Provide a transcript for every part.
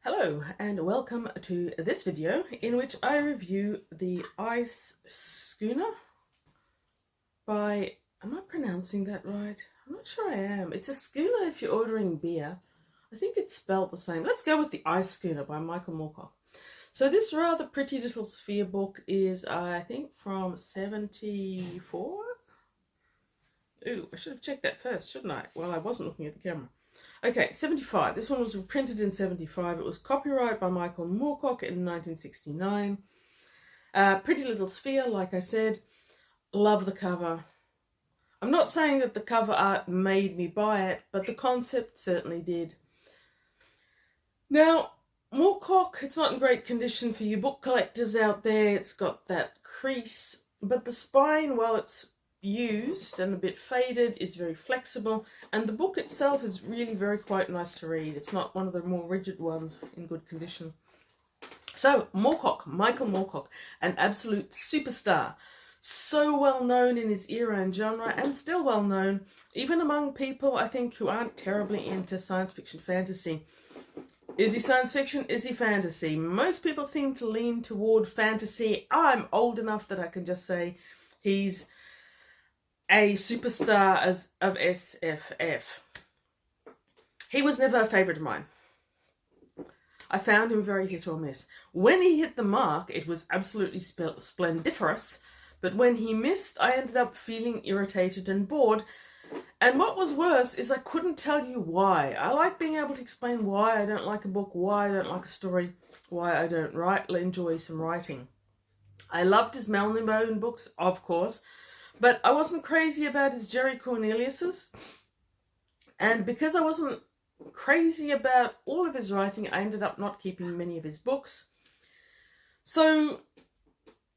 Hello and welcome to this video in which I review the Ice Schooner by, am I pronouncing that right? I'm not sure I am. It's a schooner if you're ordering beer. I think it's spelled the same. Let's go with the Ice Schooner by Michael Moorcock. So this rather pretty little sphere book is, I think, from 74? Ooh, I should have checked that first, shouldn't I? Well, I wasn't looking at the camera. Okay, 75. This one was printed in 75. It was copyright by Michael Moorcock in 1969. Pretty little sphere, like I said. Love the cover. I'm not saying that the cover art made me buy it, but the concept certainly did. Now, Moorcock, it's not in great condition for you book collectors out there. It's got that crease, but the spine, while it's used and a bit faded, is very flexible, and the book itself is really quite nice to read. It's not one of the more rigid ones, in good condition. So Moorcock, Michael Moorcock, an absolute superstar, so well known in his era and genre, and still well known even among people I think who aren't terribly into science fiction fantasy. Is he science fiction? Is he fantasy? Most people seem to lean toward fantasy. I'm old enough that I can just say he's a superstar of SFF. He was never a favourite of mine. I found him very hit or miss. When he hit the mark, it was absolutely splendiferous, but when he missed, I ended up feeling irritated and bored. And what was worse is I couldn't tell you why. I like being able to explain why I don't like a book, why I don't like a story, why I don't enjoy some writing. I loved his Melnibone books, of course, but I wasn't crazy about his Jerry Cornelius's. And because I wasn't crazy about all of his writing, I ended up not keeping many of his books. So,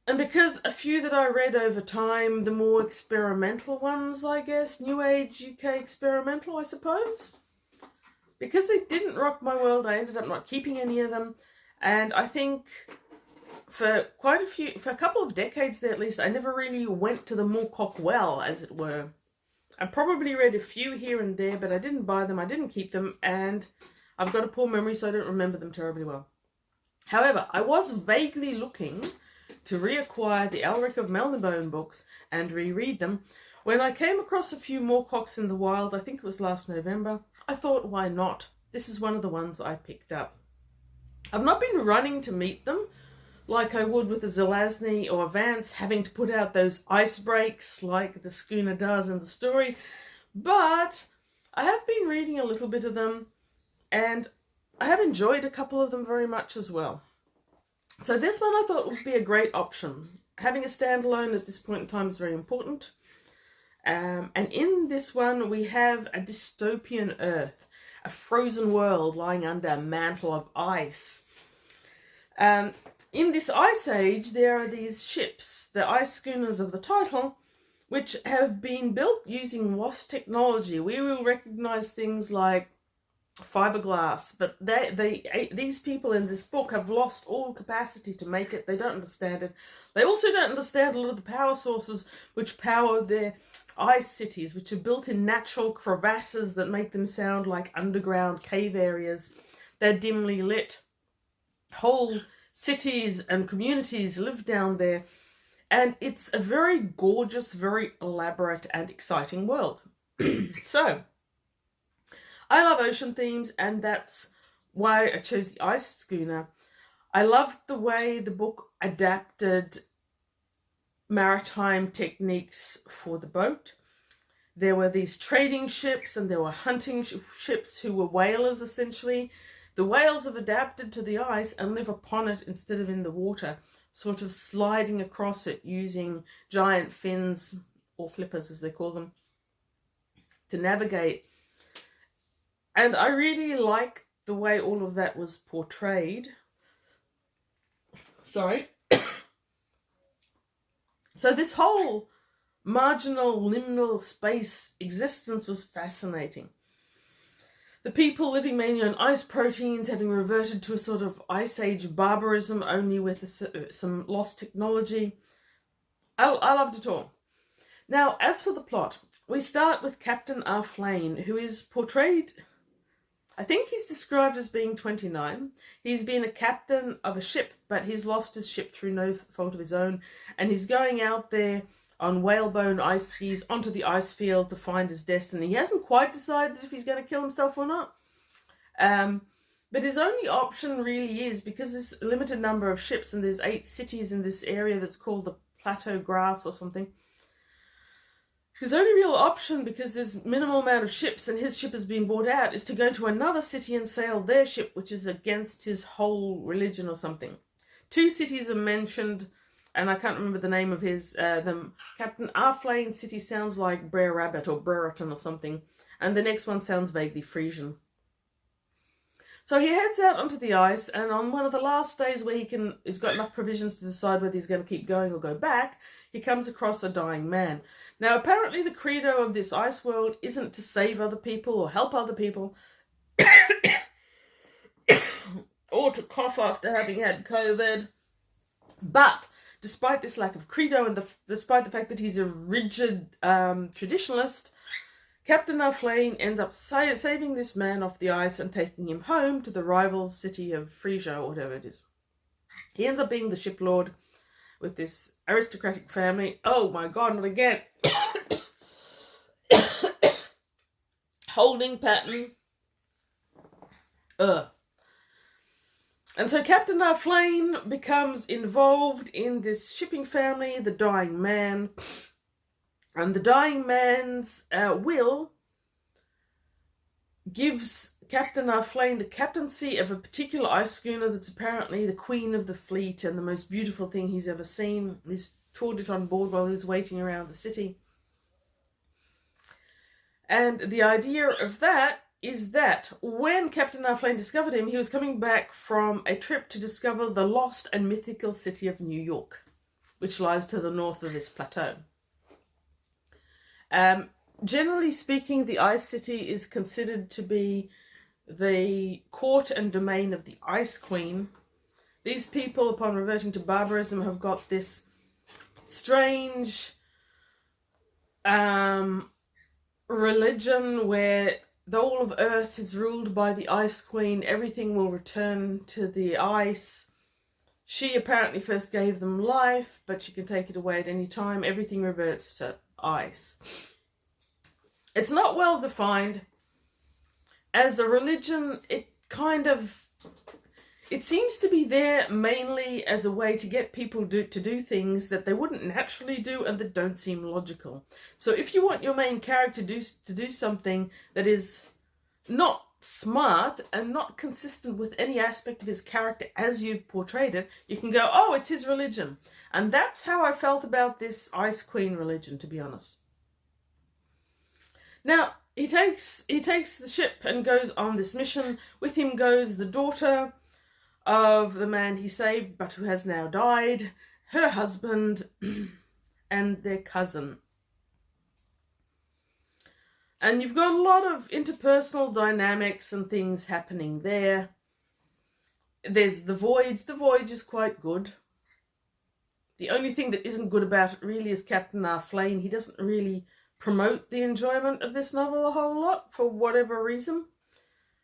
and because a few that I read over time, the more experimental ones, I guess, New Age UK experimental, I suppose, because they didn't rock my world, I ended up not keeping any of them. And I think for a couple of decades there at least, I never really went to the Moorcock well, as it were. I probably read a few here and there, but I didn't buy them, I didn't keep them, and I've got a poor memory, so I don't remember them terribly well. However, I was vaguely looking to reacquire the Elric of Melnibone books and reread them when I came across a few Moorcocks in the wild. I think it was last November. I thought, why not? This is one of the ones I picked up. I've not been running to meet them like I would with a Zelazny or a Vance, having to put out those ice breaks like the Schooner does in the story, but I have been reading a little bit of them, and I have enjoyed a couple of them very much as well. So this one I thought would be a great option. Having a standalone at this point in time is very important. And in this one we have a dystopian Earth, a frozen world lying under a mantle of ice. In this ice age, there are these ships, the ice schooners of the title, which have been built using lost technology. We will recognize things like fiberglass, but these people in this book have lost all capacity to make it. They don't understand it. They also don't understand a lot of the power sources which power their ice cities, which are built in natural crevasses that make them sound like underground cave areas. They're dimly lit. Whole cities and communities live down there, and it's a very gorgeous, very elaborate and exciting world. So I love ocean themes, and that's why I chose the Ice Schooner. I loved the way the book adapted maritime techniques for the boat. There were these trading ships and there were hunting ships who were whalers essentially. The whales have adapted to the ice and live upon it instead of in the water, sort of sliding across it using giant fins, or flippers as they call them, to navigate. And I really like the way all of that was portrayed. Sorry. So this whole marginal liminal space existence was fascinating. The people living mainly on ice proteins, having reverted to a sort of ice age barbarism, only with some lost technology. I loved it all. Now, as for the plot, we start with Captain Arflane, who is portrayed, I think he's described as being 29. He's been a captain of a ship, but he's lost his ship through no fault of his own. And he's going out there on whalebone ice skis onto the ice field to find his destiny. He hasn't quite decided if he's going to kill himself or not. But his only option really is, because there's a limited number of ships and there's 8 cities in this area that's called the Plateau Grass or something. His only real option, because there's minimal amount of ships and his ship has been bought out, is to go to another city and sail their ship, which is against his whole religion or something. 2 cities are mentioned, and I can't remember the name of his. Captain Arflane's city sounds like Brer Rabbit or Brereton or something, and the next one sounds vaguely Frisian. So he heads out onto the ice, and on one of the last days where he's got enough provisions to decide whether he's going to keep going or go back, he comes across a dying man. Now, apparently the credo of this ice world isn't to save other people or help other people, or to cough after having had COVID. But despite this lack of credo and despite the fact that he's a rigid traditionalist, Captain Arflane ends up saving this man off the ice and taking him home to the rival city of Frisia, or whatever it is. He ends up being the ship lord with this aristocratic family. Oh my god, not again. Holding pattern. And so Captain Arflane becomes involved in this shipping family, the dying man. And the dying man's will gives Captain Arflane the captaincy of a particular ice schooner that's apparently the queen of the fleet and the most beautiful thing he's ever seen. He's toured it on board while he was waiting around the city. And the idea of that is that when Captain Arflane discovered him, he was coming back from a trip to discover the lost and mythical city of New York, which lies to the north of this plateau. Generally speaking, the Ice City is considered to be the court and domain of the Ice Queen. These people, upon reverting to barbarism, have got this strange religion where the whole of Earth is ruled by the Ice Queen. Everything will return to the ice. She apparently first gave them life, but she can take it away at any time. Everything reverts to ice. It's not well defined. As a religion, it seems to be there mainly as a way to get people to do things that they wouldn't naturally do and that don't seem logical. So if you want your main character to do something that is not smart and not consistent with any aspect of his character as you've portrayed it, you can go, oh, it's his religion. And that's how I felt about this Ice Queen religion, to be honest. Now, he takes the ship and goes on this mission. With him goes the daughter of the man he saved, but who has now died, her husband, and their cousin. And you've got a lot of interpersonal dynamics and things happening there. There's the voyage. The voyage is quite good. The only thing that isn't good about it really is Captain Arflane. He doesn't really promote the enjoyment of this novel a whole lot, for whatever reason.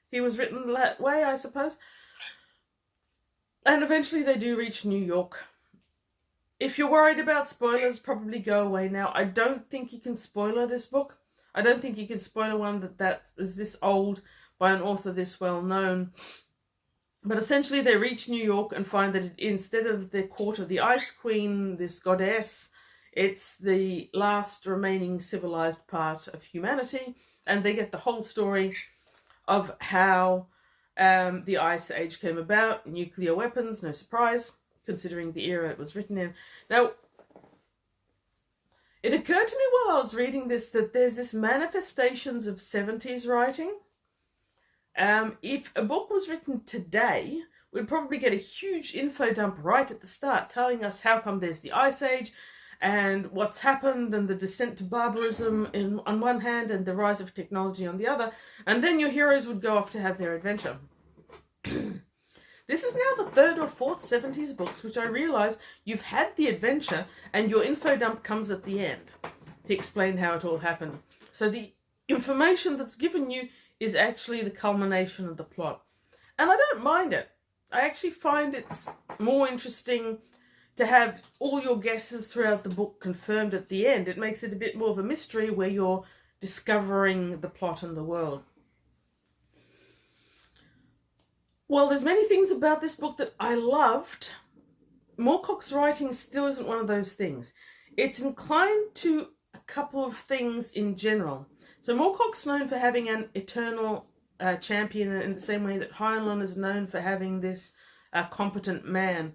He was written that way, I suppose. And eventually they do reach New York. If you're worried about spoilers, probably go away now. I don't think you can spoiler this book. I don't think you can spoiler one that is this old by an author this well known. But essentially they reach New York and find that instead of the court of the Ice Queen, this goddess, it's the last remaining civilized part of humanity. And they get the whole story of how the Ice Age came about. Nuclear weapons, no surprise, considering the era it was written in. Now, it occurred to me while I was reading this that there's this manifestations of 70s writing. If a book was written today, we'd probably get a huge info dump right at the start telling us how come there's the Ice Age and what's happened and the descent to barbarism on one hand and the rise of technology on the other. And then your heroes would go off to have their adventure. This is now the 3rd or 4th 70s books, which I realise you've had the adventure and your info dump comes at the end to explain how it all happened. So the information that's given you is actually the culmination of the plot. And I don't mind it. I actually find it's more interesting to have all your guesses throughout the book confirmed at the end. It makes it a bit more of a mystery where you're discovering the plot and the world. Well, there's many things about this book that I loved. Moorcock's writing still isn't one of those things. It's inclined to a couple of things in general. So Moorcock's known for having an eternal champion in the same way that Heinlein is known for having this competent man.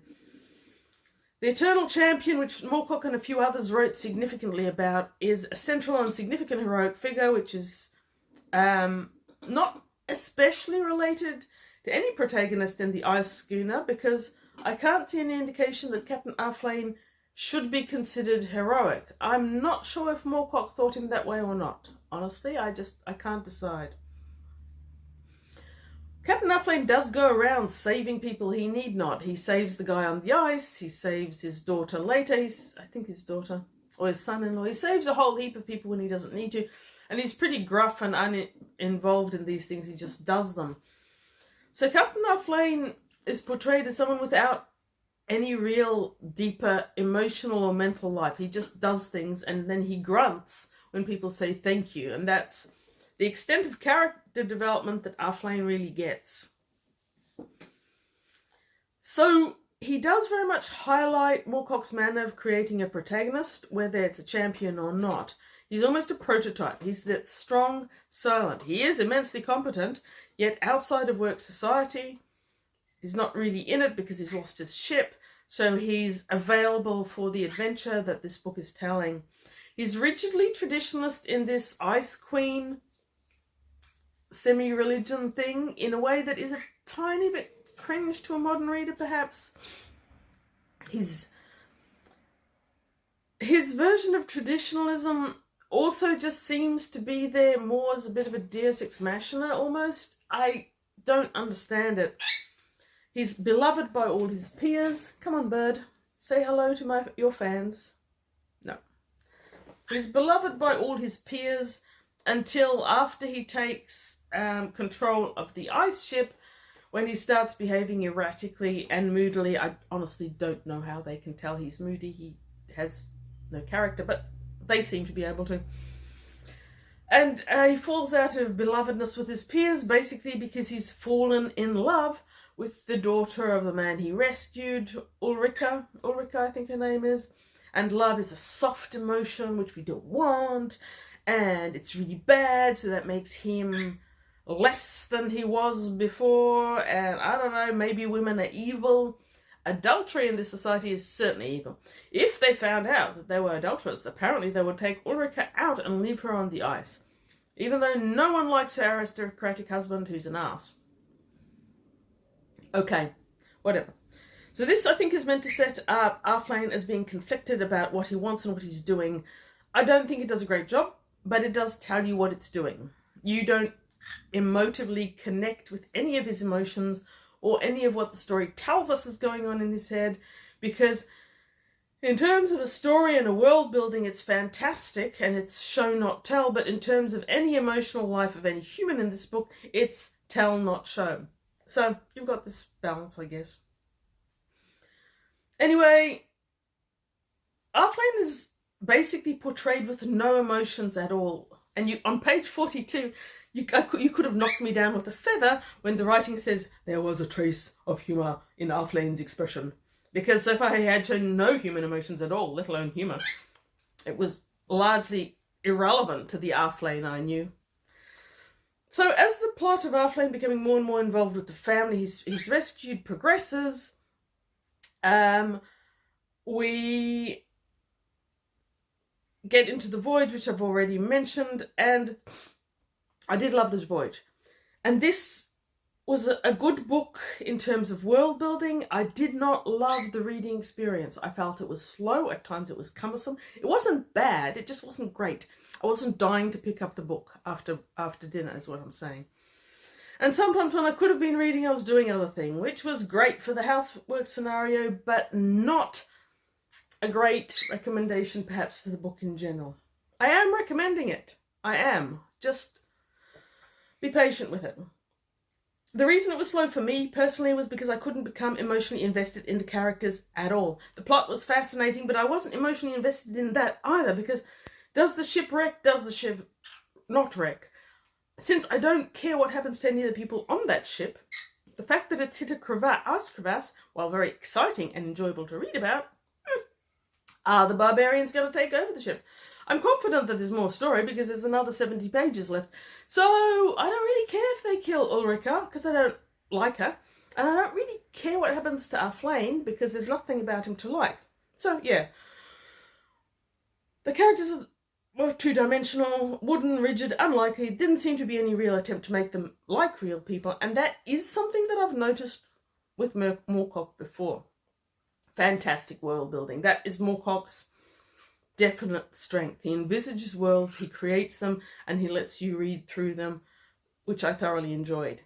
The eternal champion, which Moorcock and a few others wrote significantly about, is a central and significant heroic figure, which is not especially related to any protagonist in the Ice Schooner, because I can't see any indication that Captain Arflane should be considered heroic. I'm not sure if Moorcock thought him that way or not. Honestly, I can't decide. Captain Arflane does go around saving people he need not. He saves the guy on the ice, he saves his daughter later, I think his daughter, or his son-in-law. He saves a whole heap of people when he doesn't need to, and he's pretty gruff and uninvolved in these things, he just does them. So Captain Arflane is portrayed as someone without any real deeper emotional or mental life. He just does things and then he grunts when people say thank you. And that's the extent of character development that Arflane really gets. So he does very much highlight Moorcock's manner of creating a protagonist, whether it's a champion or not. He's almost a prototype. He's that strong, silent. He is immensely competent, yet outside of work society, he's not really in it because he's lost his ship, so he's available for the adventure that this book is telling. He's rigidly traditionalist in this Ice Queen semi-religion thing in a way that is a tiny bit cringe to a modern reader, perhaps. His version of traditionalism also just seems to be there more as a bit of a Deus Ex Machina almost. I don't understand it. He's beloved by all his peers. Come on, bird. Say hello to your fans. No. He's beloved by all his peers until after he takes control of the ice ship, when he starts behaving erratically and moodily. I honestly don't know how they can tell he's moody. He has no character, but they seem to be able to. And he falls out of belovedness with his peers, basically because he's fallen in love with the daughter of the man he rescued, Ulrika, I think her name is. And love is a soft emotion, which we don't want, and it's really bad, so that makes him less than he was before, and I don't know, maybe women are evil. Adultery in this society is certainly evil. If they found out that they were adulterers, apparently they would take Ulrika out and leave her on the ice, even though no one likes her aristocratic husband who's an ass. Okay, whatever. So this, I think, is meant to set up Arflane as being conflicted about what he wants and what he's doing. I don't think it does a great job, but it does tell you what it's doing. You don't emotively connect with any of his emotions or any of what the story tells us is going on in his head, because in terms of a story and a world building, it's fantastic and it's show not tell, but in terms of any emotional life of any human in this book, it's tell not show. So you've got this balance, I guess. Anyway, Arflane is basically portrayed with no emotions at all. And on page 42, you could have knocked me down with a feather when the writing says there was a trace of humour in Arflane's expression. Because so far he had shown no human emotions at all, let alone humour. It was largely irrelevant to the Arflane I knew. So as the plot of Arflane becoming more and more involved with the family he's rescued progresses, we get into the voyage, which I've already mentioned, and I did love this voyage. And this was a good book in terms of world building. I did not love the reading experience. I felt it was slow, at times it was cumbersome. It wasn't bad, it just wasn't great. I wasn't dying to pick up the book after dinner, is what I'm saying. And sometimes when I could have been reading, I was doing other thing, which was great for the housework scenario, but not a great recommendation perhaps for the book in general. I am recommending it. I am. Just be patient with it. The reason it was slow for me personally was because I couldn't become emotionally invested in the characters at all. The plot was fascinating, but I wasn't emotionally invested in that either, because does the ship wreck? Does the ship not wreck? Since I don't care what happens to any of the people on that ship, the fact that it's hit a ice crevasse, while very exciting and enjoyable to read about, are the barbarians going to take over the ship? I'm confident that there's more story because there's another 70 pages left. So I don't really care if they kill Ulrika because I don't like her. And I don't really care what happens to Aflane because there's nothing about him to like. So yeah. The characters were two-dimensional, wooden, rigid, unlikely. Didn't seem to be any real attempt to make them like real people. And that is something that I've noticed with Moorcock before. Fantastic world building. That is Moorcock's definite strength. He envisages worlds, he creates them, and he lets you read through them, which I thoroughly enjoyed.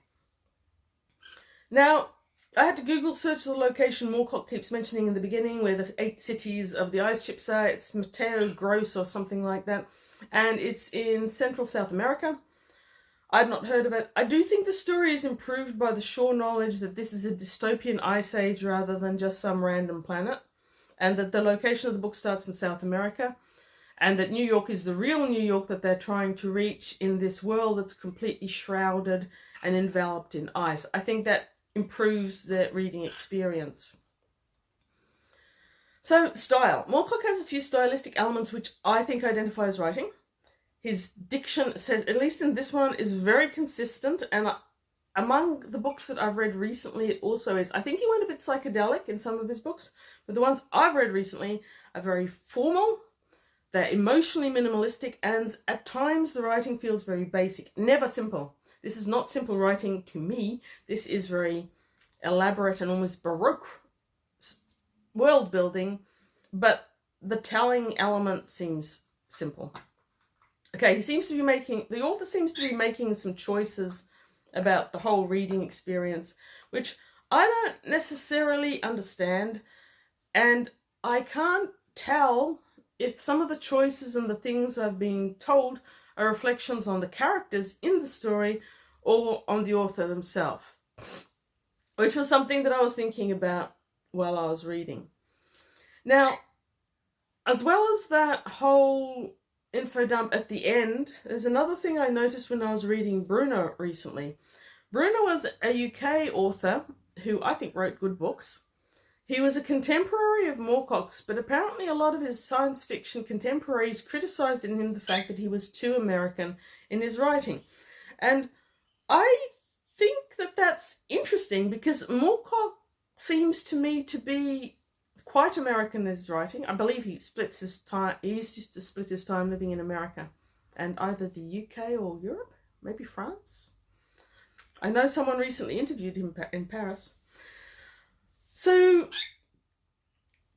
Now, I had to Google search the location Moorcock keeps mentioning in the beginning, where the 8 cities of the ice ships are. It's Mateo Gross or something like that, and it's in Central South America. I've not heard of it. I do think the story is improved by the sure knowledge that this is a dystopian ice age rather than just some random planet, and that the location of the book starts in South America, and that New York is the real New York that they're trying to reach in this world that's completely shrouded and enveloped in ice. I think that improves the reading experience. So, style. Moorcock has a few stylistic elements which I think identify as writing. His diction, at least in this one, is very consistent, and among the books that I've read recently, it also is. I think he went a bit psychedelic in some of his books, but the ones I've read recently are very formal, they're emotionally minimalistic, and at times the writing feels very basic, never simple. This is not simple writing to me. This is very elaborate and almost Baroque world building, but the telling element seems simple. Okay, the author seems to be making some choices about the whole reading experience, which I don't necessarily understand, and I can't tell if some of the choices and the things I've been told are reflections on the characters in the story or on the author themselves, which was something that I was thinking about while I was reading. Now, as well as that whole info dump at the end, there's another thing I noticed when I was reading Bruno recently. Bruno was a UK author who I think wrote good books. He was a contemporary of Moorcock's, but apparently a lot of his science fiction contemporaries criticised in him the fact that he was too American in his writing. And I think that that's interesting because Moorcock seems to me to be quite American in his writing. I believe he used to split his time living in America and either the UK or Europe, maybe France. I know someone recently interviewed him in Paris. So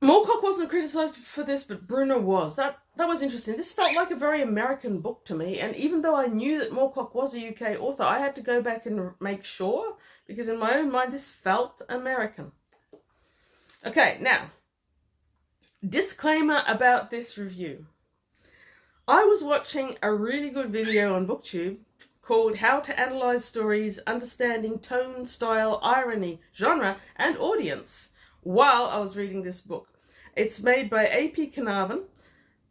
Moorcock wasn't criticised for this, but Bruno was. That was interesting. This felt like a very American book to me, and even though I knew that Moorcock was a UK author, I had to go back and make sure, because in my own mind this felt American. Okay, now, disclaimer about this review. I was watching a really good video on BookTube called How to Analyze Stories, Understanding Tone, Style, Irony, Genre, and Audience while I was reading this book. It's made by A.P. Carnarvon,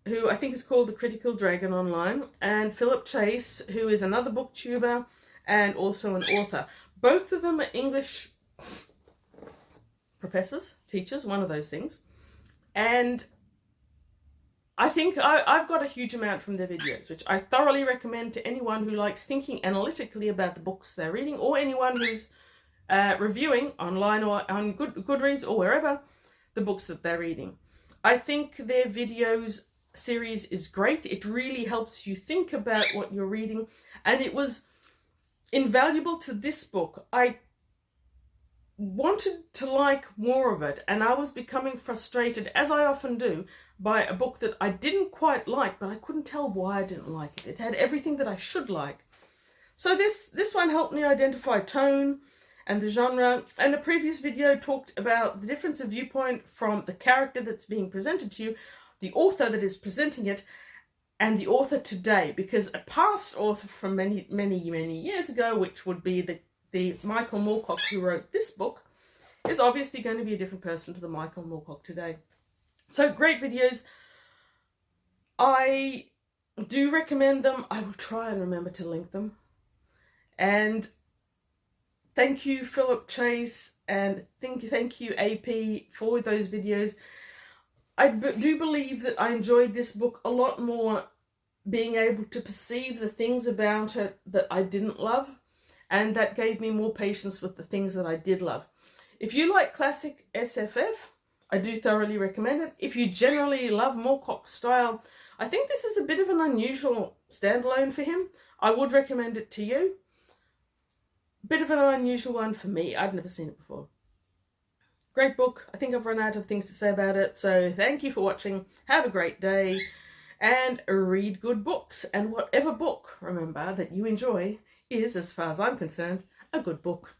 who I think is called The Critical Dragon online, and Philip Chase, who is another booktuber and also an author. Both of them are English professors, teachers, one of those things. And I think I've got a huge amount from their videos, which I thoroughly recommend to anyone who likes thinking analytically about the books they're reading, or anyone who's reviewing online or on Goodreads or wherever the books that they're reading. I think their videos series is great. It really helps you think about what you're reading, and it was invaluable to this book. I wanted to like more of it, and I was becoming frustrated, as I often do, by a book that I didn't quite like, but I couldn't tell why I didn't like it. It had everything that I should like. So this one helped me identify tone and the genre, and the previous video talked about the difference of viewpoint from the character that's being presented to you, the author that is presenting it, and the author today, because a past author from many years ago, which would be the Michael Moorcock who wrote this book, is obviously going to be a different person to the Michael Moorcock today. So great videos. I do recommend them. I will try and remember to link them. And thank you, Philip Chase, and thank you, AP, for those videos. I do believe that I enjoyed this book a lot more being able to perceive the things about it that I didn't love, and that gave me more patience with the things that I did love. If you like classic SFF, I do thoroughly recommend it. If you generally love Moorcock's style, I think this is a bit of an unusual standalone for him. I would recommend it to you. Bit of an unusual one for me. I'd never seen it before. Great book. I think I've run out of things to say about it. So thank you for watching. Have a great day. And read good books. And whatever book, remember, that you enjoy is, as far as I'm concerned, a good book.